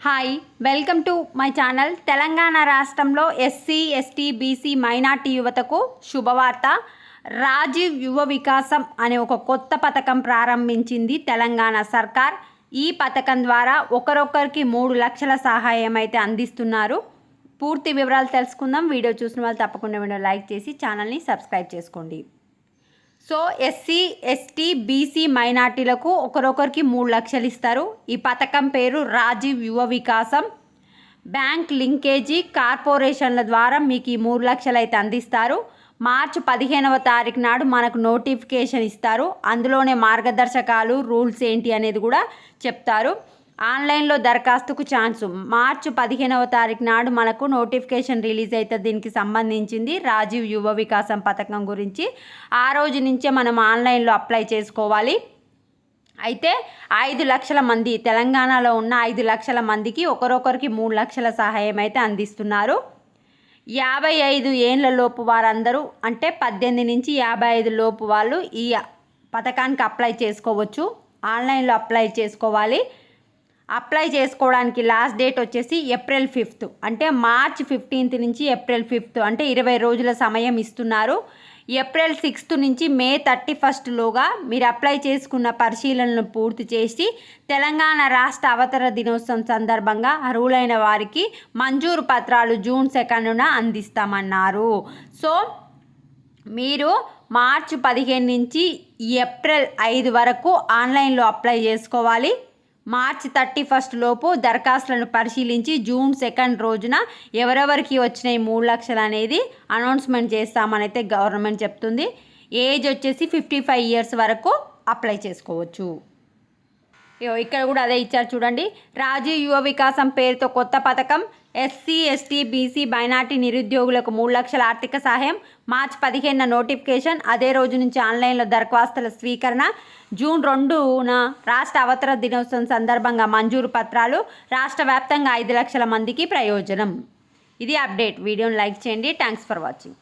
Hi welcome to my channel. Telangana రాష్ట్రంలో SC ST BC minority యువతకు శుభవార్త. రాజీవ్ యువ వికాసం అనే ఒక కొత్త పథకం ప్రారంభించింది తెలంగాణ సర్కార్. ఈ పథకం ద్వారా ఒకరొకరికి 3 లక్షల సహాయం అయితే అందిస్తున్నారు. పూర్తి వివరాలు తెలుసుకుందాం. వీడియో చూసిన వాళ్ళు తప్పకుండా వీడియో లైక్ చేసి ఛానల్ని సబ్స్క్రైబ్ చేసుకోండి. సో ఎస్సీ ఎస్టీ బీసీ మైనార్టీలకు ఒకరొకరికి 3 లక్షలు ఇస్తారు. ఈ పథకం పేరు రాజీవ్ యువ వికాసం. బ్యాంక్ లింకేజీ కార్పొరేషన్ల ద్వారా మీకు ఈ 3 లక్షలు అయితే అందిస్తారు. మార్చి 15వ తారీఖు నాడు మనకు నోటిఫికేషన్ ఇస్తారు. అందులోనే మార్గదర్శకాలు రూల్స్ ఏంటి అనేది కూడా చెప్తారు. ఆన్లైన్లో దరఖాస్తుకు ఛాన్సు మార్చి 15వ తారీఖు నాడు మనకు నోటిఫికేషన్ రిలీజ్ అవుతుంది. దీనికి సంబంధించింది రాజీవ్ యువ వికాసం పథకం గురించి. ఆ రోజు నుంచే మనం ఆన్లైన్లో అప్లై చేసుకోవాలి. అయితే 5 లక్షల మంది తెలంగాణలో ఉన్న 5 లక్షల మందికి ఒకరొకరికి 3 లక్షల సహాయం అయితే అందిస్తున్నారు. 55 ఏళ్ళ లోపు వారందరూ అంటే 18 నుంచి 55 లోపు వాళ్ళు ఈ పథకానికి అప్లై చేసుకోవచ్చు. ఆన్లైన్లో అప్లై చేసుకోవాలి. అప్లై చేసుకోవడానికి లాస్ట్ డేట్ వచ్చేసి ఏప్రిల్ 5 అంటే మార్చ్ 15 నుంచి ఏప్రిల్ 5 అంటే 20 రోజుల సమయం ఇస్తున్నారు. ఏప్రిల్ 6 నుంచి మే 31లోగా మీరు అప్లై చేసుకున్న పరిశీలనను పూర్తి చేసి తెలంగాణ రాష్ట్ర అవతరణ దినోత్సవం సందర్భంగా అర్హులైన వారికి మంజూరు పత్రాలు జూన్ 2న అందిస్తామన్నారు. సో మీరు మార్చి 15 నుంచి ఏప్రిల్ 5 వరకు ఆన్లైన్లో అప్లై చేసుకోవాలి. మార్చి 31 లోపు దరఖాస్తులను పరిశీలించి జూన్ 2 రోజున ఎవరెవరికి వచ్చినాయి 3 లక్షలు అనేది అనౌన్స్మెంట్ చేస్తామని అయితే గవర్నమెంట్ చెప్తుంది. ఏజ్ వచ్చేసి 55 ఇయర్స్ వరకు అప్లై చేసుకోవచ్చు. ఇక్కడ కూడా అదే ఇచ్చారు చూడండి. రాజీవ్ యువ వికాసం పేరుతో కొత్త పథకం. ఎస్సీ ఎస్టీ బీసీ మైనార్టీ నిరుద్యోగులకు 3 లక్షల ఆర్థిక సహాయం. మార్చి 15న నోటిఫికేషన్. అదే రోజు నుంచి ఆన్లైన్లో దరఖాస్తుల స్వీకరణ. జూన్ 2న రాష్ట్ర అవతరణ దినోత్సవం సందర్భంగా మంజూరు పత్రాలు. రాష్ట్ర వ్యాప్తంగా 5 లక్షల మందికి ప్రయోజనం. ఇది అప్డేట్. వీడియోని లైక్ చేయండి. Thanks for watching.